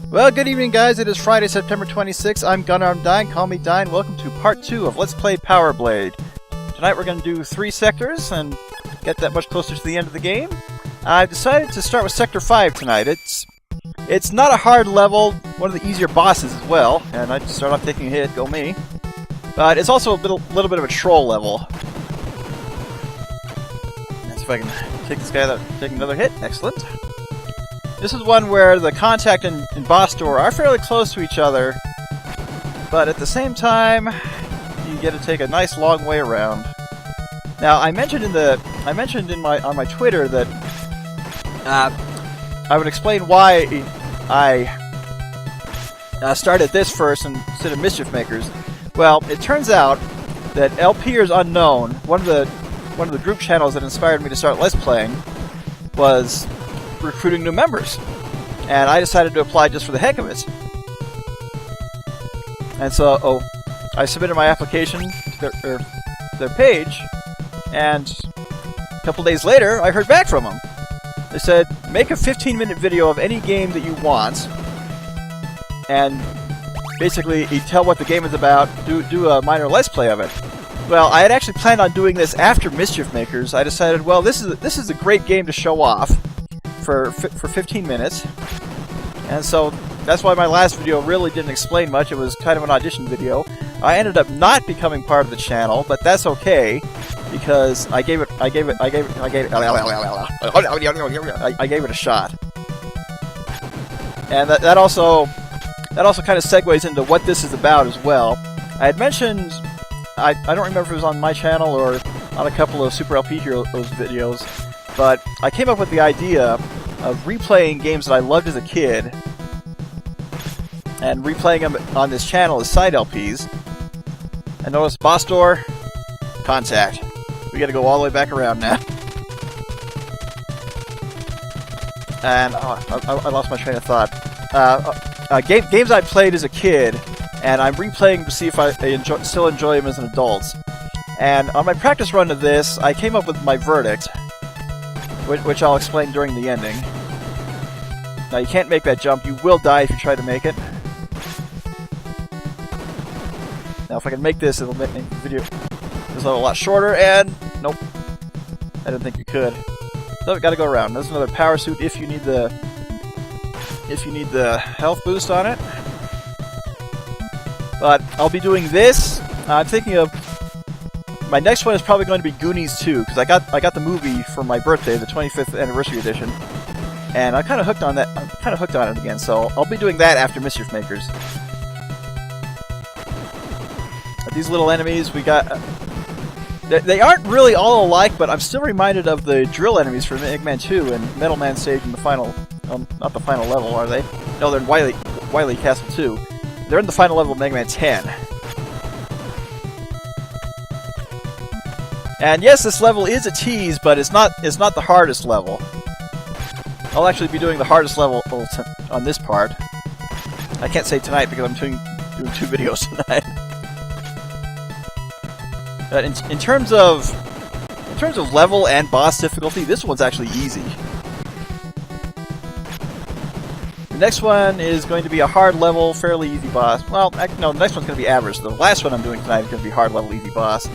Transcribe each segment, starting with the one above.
Well, good evening, guys. It is Friday, September 26th. I'm Gunarm Dine. Call me Dine. Welcome to part 2 of Let's Play Power Blade. Tonight we're going to do 3 sectors and get that much closer to the end of the game. I've decided to start with Sector 5 tonight. It's not a hard level, one of the easier bosses as well, and I just start off taking a hit, go me. But it's also a little bit of a troll level. Let's see if I can take this guy without taking another hit. Excellent. This is one where the contact and boss door are fairly close to each other, but at the same time, you get to take a nice long way around. Now, I mentioned on my Twitter that I would explain why I started this first instead of Mischief Makers. Well, it turns out that LPers Unknown, one of the group channels that inspired me to start Let's Playing, was recruiting new members, and I decided to apply just for the heck of it. And so I submitted my application to their page, and a couple days later I heard back from them. They said, make a 15-minute video of any game that you want, and basically you tell what the game is about, do a minor Let's Play of it. Well, I had actually planned on doing this after Mischief Makers. I decided, well, this is a great game to show off for 15 minutes, and so that's why my last video really didn't explain much. It was kind of an audition video. I ended up not becoming part of the channel, but that's okay because I gave it a shot, and that also kind of segues into what this is about as well. I had mentioned, I don't remember if it was on my channel or on a couple of Super LP Heroes videos, but I came up with the idea of replaying games that I loved as a kid and replaying them on this channel as side LPs. And notice boss door, contact. We gotta go all the way back around now. And I lost my train of thought. Games I played as a kid, and I'm replaying to see if I still enjoy them as an adult. And on my practice run of this, I came up with my verdict, which I'll explain during the ending. Now, you can't make that jump. You will die if you try to make it. Now, if I can make this, it'll make the video this level a lot shorter, and nope. I didn't think you could. So, we gotta go around. There's another power suit if you need the health boost on it. But I'll be doing this. I'm thinking of my next one is probably going to be Goonies 2, because I got the movie for my birthday, the 25th anniversary edition, and I'm kind of hooked on that. I'm kind of hooked on it again, so I'll be doing that after Mischief Makers. These little enemies we got, they aren't really all alike, but I'm still reminded of the drill enemies from Mega Man 2 and Metal Man stage in the final, not the final level, are they? No, they're in Wily Castle 2. They're in the final level of Mega Man 10. And yes, this level is a tease, but it's not the hardest level. I'll actually be doing the hardest level on this part. I can't say tonight because I'm doing 2 videos tonight. But in terms of level and boss difficulty, this one's actually easy. The next one is going to be a hard level, fairly easy boss. Well, no, the next one's going to be average. The last one I'm doing tonight is going to be hard level, easy boss.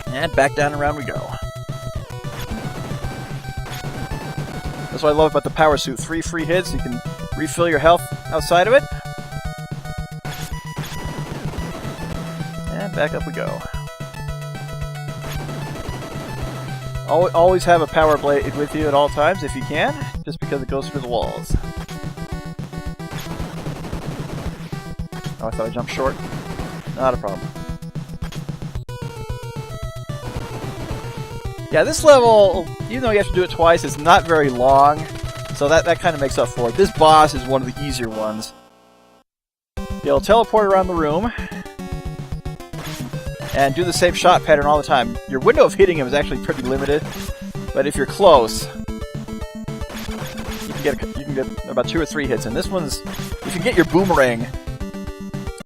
And back down and around we go. That's what I love about the power suit. 3 free hits, you can refill your health outside of it. And back up we go. Always have a power blade with you at all times if you can, just because it goes through the walls. Oh, I thought I jumped short. Not a problem. Yeah, this level, even though you have to do it twice, it's not very long, so that kind of makes up for it. This boss is one of the easier ones. You'll teleport around the room, and do the same shot pattern all the time. Your window of hitting him is actually pretty limited, but if you're close, you can get about 2 or 3 hits. And this one's, if you get your boomerang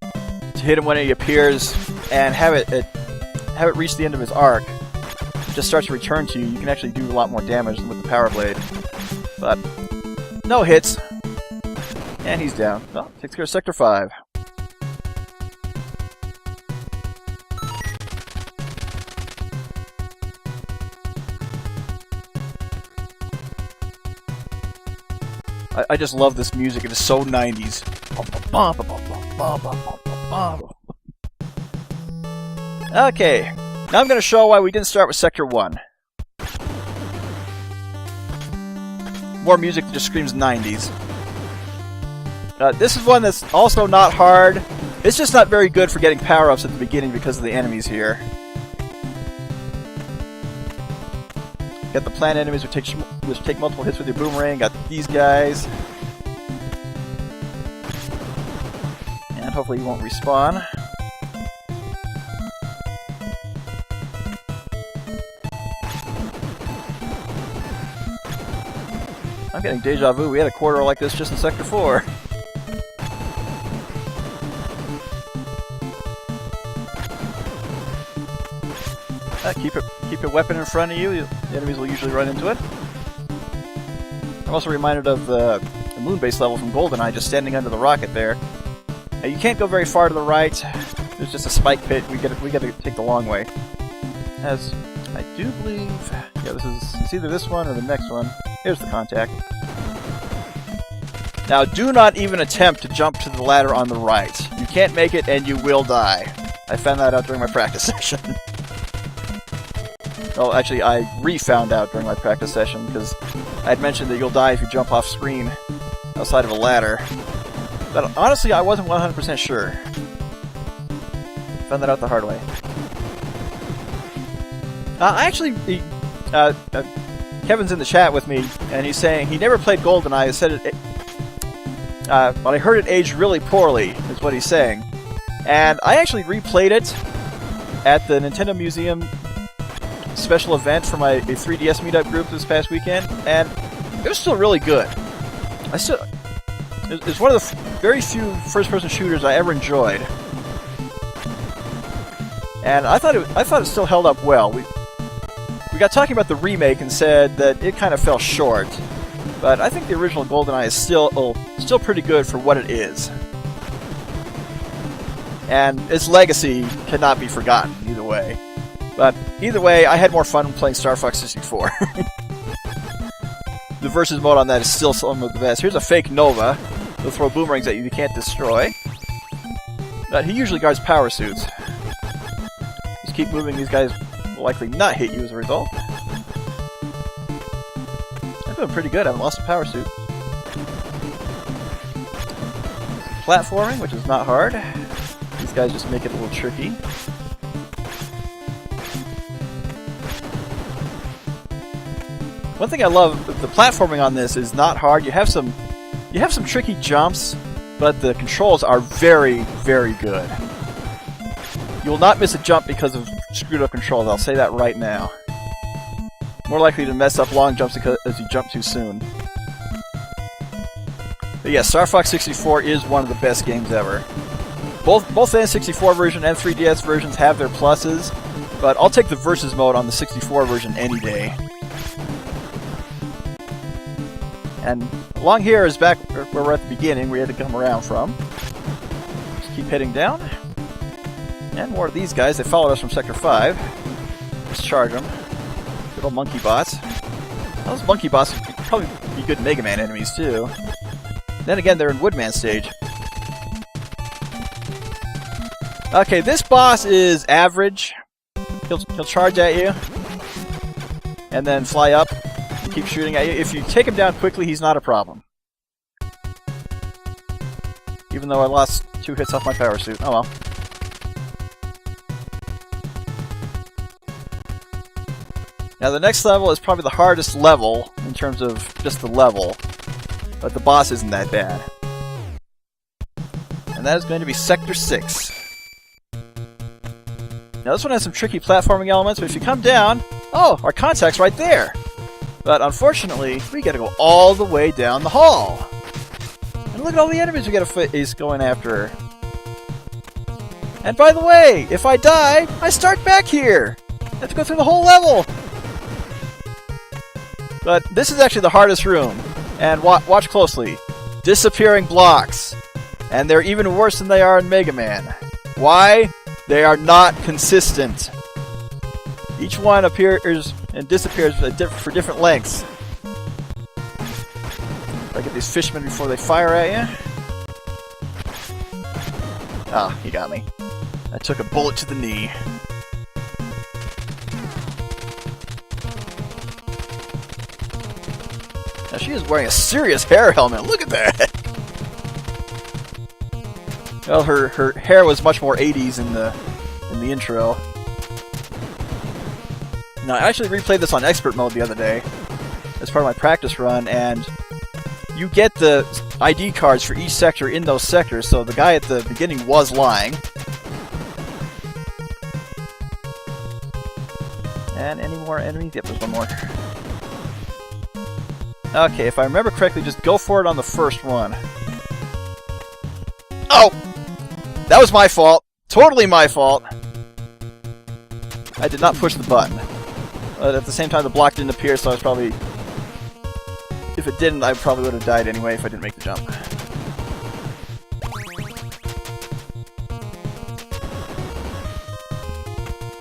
to hit him when he appears, and have it reach the end of his arc, just starts to return to you, you can actually do a lot more damage than with the power blade. But No hits. And he's down. Well, takes care of Sector 5. I just love this music. It is so 90s. Okay, now I'm going to show why we didn't start with Sector 1. More music that just screams 90s. This is one that's also not hard. It's just not very good for getting power-ups at the beginning because of the enemies here. Got the plant enemies which take multiple hits with your boomerang. Got these guys. And hopefully you won't respawn. I'm getting deja vu. We had a corridor like this just in Sector 4. Keep a weapon in front of you. The enemies will usually run into it. I'm also reminded of the moon base level from GoldenEye, just standing under the rocket there. Now, you can't go very far to the right. There's just a spike pit. We got to take the long way. As I do believe, yeah, it's either this one or the next one. Here's the contact. Now, do not even attempt to jump to the ladder on the right. You can't make it, and you will die. I found that out during my practice session. Well, actually, I re-found out during my practice session, because I had mentioned that you'll die if you jump off screen outside of a ladder. But honestly, I wasn't 100% sure. Found that out the hard way. Kevin's in the chat with me, and he's saying he never played GoldenEye. I said it, but I heard it aged really poorly, is what he's saying. And I actually replayed it at the Nintendo Museum special event for my 3DS meetup group this past weekend, and it was still really good. It's one of the very few first-person shooters I ever enjoyed, and I thought it still held up well. We got talking about the remake and said that it kind of fell short, but I think the original GoldenEye is still pretty good for what it is, and its legacy cannot be forgotten either way. But either way, I had more fun playing Star Fox 64. The versus mode on that is still some of the best. Here's a fake Nova. They'll throw boomerangs at you can't destroy. But he usually guards power suits. Just keep moving, these guys will likely not hit you as a result. I'm doing pretty good, I haven't lost a power suit. Platforming, which is not hard. These guys just make it a little tricky. One thing I love, the platforming on this is not hard. You have some tricky jumps, but the controls are very, very good. You will not miss a jump because of screwed up controls, I'll say that right now. More likely to mess up long jumps because you jump too soon. But yeah, Star Fox 64 is one of the best games ever. Both the N64 version and 3DS versions have their pluses, but I'll take the versus mode on the 64 version any day. And along here is back where we're at the beginning, where we had to come around from. Just keep heading down. And more of these guys. They followed us from Sector 5. Just charge them. Good old monkey bots. Those monkey bots would probably be good Mega Man enemies, too. Then again, they're in Woodman stage. Okay, this boss is average. He'll charge at you. And then fly up. Keep shooting at you. If you take him down quickly, he's not a problem. Even though I lost 2 hits off my power suit. Oh well. Now the next level is probably the hardest level in terms of just the level. But the boss isn't that bad. And that is going to be Sector 6. Now this one has some tricky platforming elements, but if you come down... Oh! Our contact's right there! But unfortunately, we gotta go all the way down the hall. And look at all the enemies we gotta face going after. And by the way, if I die, I start back here! I have to go through the whole level! But this is actually the hardest room. And watch closely. Disappearing blocks. And they're even worse than they are in Mega Man. Why? They are not consistent. Each one appears and disappears for different lengths. I get these fishmen before they fire at you. Ah, he got me. I took a bullet to the knee. Now she is wearing a serious hair helmet. Look at that! Well, her hair was much more 80s in the intro. Now, I actually replayed this on expert mode the other day as part of my practice run, and you get the ID cards for each sector in those sectors, so the guy at the beginning was lying. And any more enemies? Yep, there's one more. Okay, if I remember correctly, just go for it on the first one. Oh! That was my fault. Totally my fault. I did not push the button. But at the same time, the block didn't appear, so I was probably... If it didn't, I probably would have died anyway if I didn't make the jump.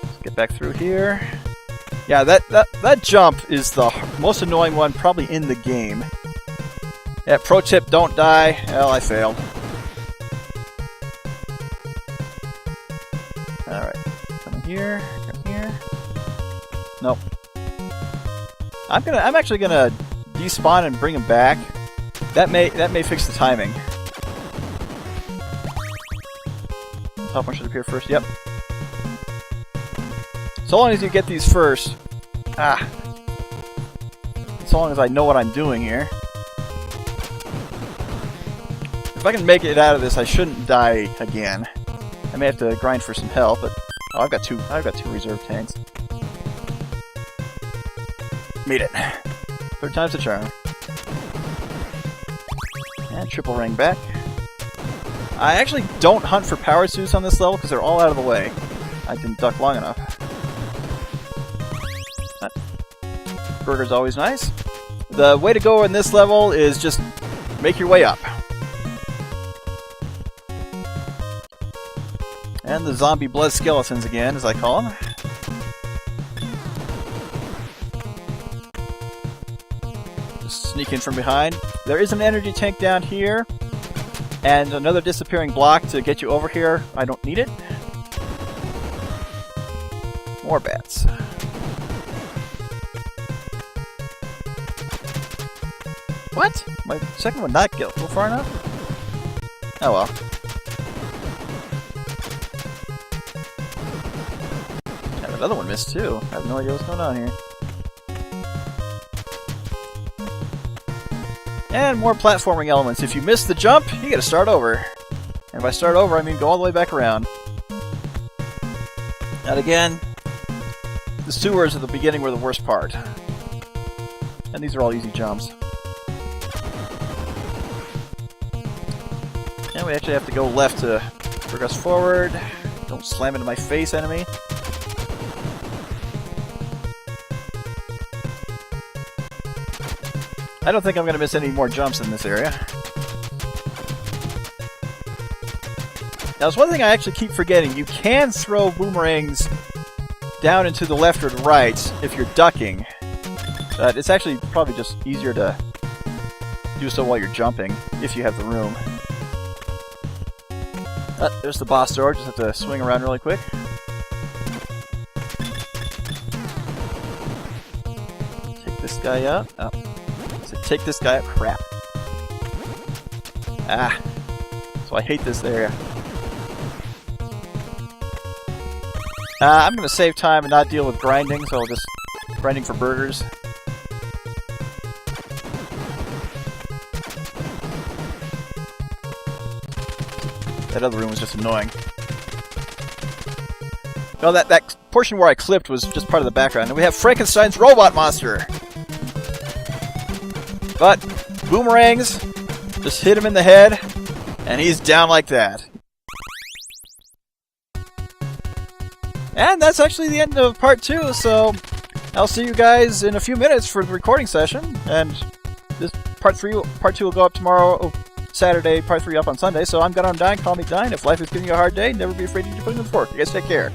Let's get back through here. Yeah, that jump is the most annoying one probably in the game. Yeah, pro tip, don't die. Well, I failed. Alright. Come here. Come here. Nope. I'm actually gonna despawn and bring him back. That may fix the timing. Top one should appear first. Yep. So long as you get these first. Ah. So long as I know what I'm doing here. If I can make it out of this, I shouldn't die again. I may have to grind for some health, but oh, I've got two reserve tanks. Made it. Third time's the charm. And triple ring back. I actually don't hunt for power suits on this level because they're all out of the way. I didn't duck long enough. Burger's always nice. The way to go in this level is just make your way up. And the zombie blood skeletons again, as I call them. Just sneak in from behind. There is an energy tank down here. And another disappearing block to get you over here. I don't need it. More bats. What? My second one not go far enough? Oh well. And another one missed too. I have no idea what's going on here. And more platforming elements. If you miss the jump, you gotta start over. And by start over, I mean go all the way back around. And again, the sewers at the beginning were the worst part. And these are all easy jumps. And we actually have to go left to progress forward. Don't slam into my face, enemy. I don't think I'm going to miss any more jumps in this area. Now, there's one thing I actually keep forgetting. You can throw boomerangs down and to the left or the right if you're ducking. But it's actually probably just easier to do so while you're jumping, if you have the room. There's the boss door. Just have to swing around really quick. Take this guy out. Oh. So take this guy out. Crap. Ah. So I hate this area. I'm going to save time and not deal with grinding, so I'll just grinding for burgers. That other room was just annoying. No, that portion where I clipped was just part of the background. And we have Frankenstein's robot monster! But, boomerangs, just hit him in the head, and he's down like that. And that's actually the end of part 2, so I'll see you guys in a few minutes for the recording session, and just part 2 will go up tomorrow, Saturday, part 3 up on Sunday. So I'm Gunnar, I'm dying, call me dying. If life is giving you a hard day, never be afraid to eat your foot in the fork. You guys take care.